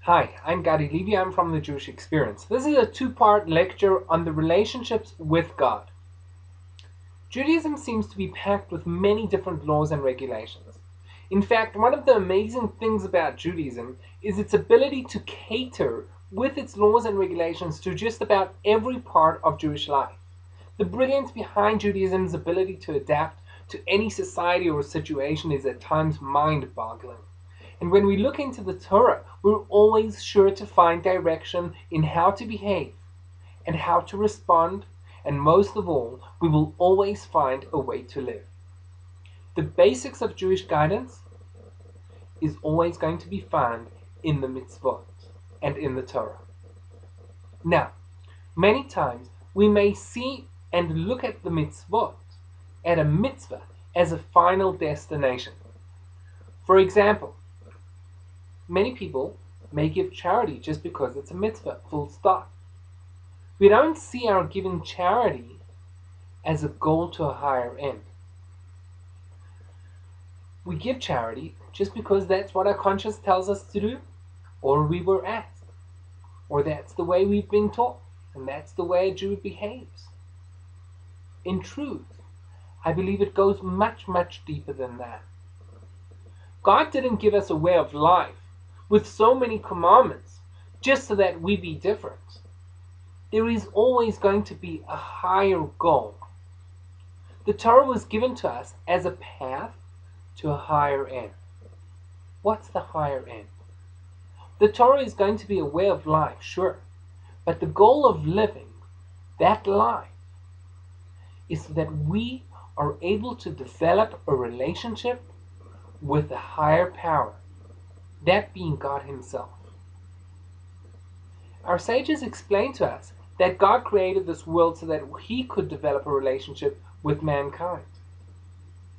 Hi, I'm Gadi Levy. I'm from the Jewish Experience. This is a two-part lecture on the relationships with God. Judaism seems to be packed with many different laws and regulations. In fact, one of the amazing things about Judaism is its ability to cater with its laws and regulations to just about every part of Jewish life. The brilliance behind Judaism's ability to adapt to any society or situation is at times mind-boggling. And when we look into the Torah, we're always sure to find direction in how to behave and how to respond, and most of all, we will always find a way to live. The basics of Jewish guidance is always going to be found in the mitzvot and in the Torah. Now, many times we may see and look at the mitzvot, at a mitzvah, as a final destination. For example, many people may give charity just because it's a mitzvah, full stop. We don't see our giving charity as a goal to a higher end. We give charity just because that's what our conscience tells us to do, or we were asked, or that's the way we've been taught, and that's the way a Jew behaves. In truth, I believe it goes much, much deeper than that. God didn't give us a way of life with so many commandments just so that we be different. There is always going to be a higher goal. The Torah was given to us as a path to a higher end. What's the higher end? The Torah is going to be a way of life, sure, but the goal of living that life is so that we are able to develop a relationship with a higher power, that being God Himself. Our sages explain to us that God created this world so that He could develop a relationship with mankind.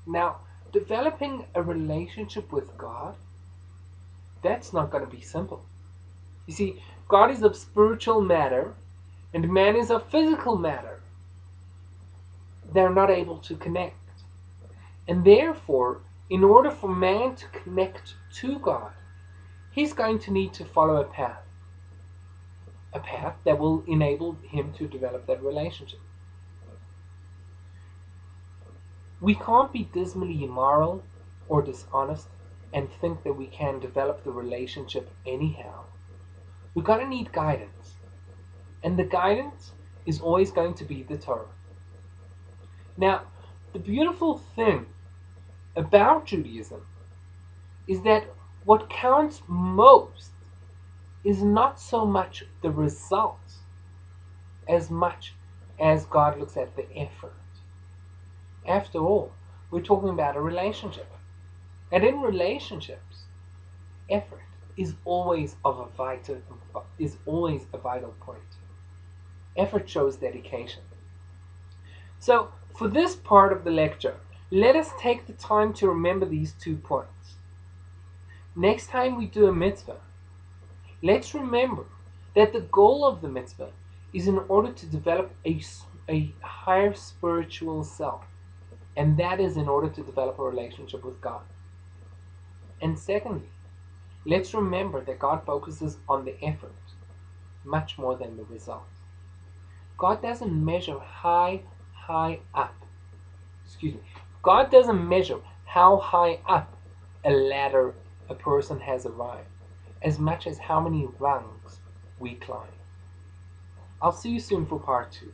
Now, developing a relationship with God, that's not going to be simple. You see, God is of spiritual matter and man is of physical matter. They're not able to connect. And therefore, in order for man to connect to God, he's going to need to follow a path that will enable him to develop that relationship. We can't be dismally immoral or dishonest and think that we can develop the relationship anyhow. We're going to need guidance. And the guidance is always going to be the Torah. Now, the beautiful thing about Judaism is that what counts most is not so much the results as much as God looks at the effort. After all, we're talking about a relationship. And in relationships, effort is always a vital point. Effort shows dedication. So, for this part of the lecture, let us take the time to remember these 2 points. Next time we do a mitzvah, let's remember that the goal of the mitzvah is in order to develop a higher spiritual self. And that is in order to develop a relationship with God. And secondly, let's remember that God focuses on the effort much more than the result. God doesn't measure God doesn't measure how high up a ladder a person has arrived, as much as how many rungs we climb. I'll see you soon for part 2.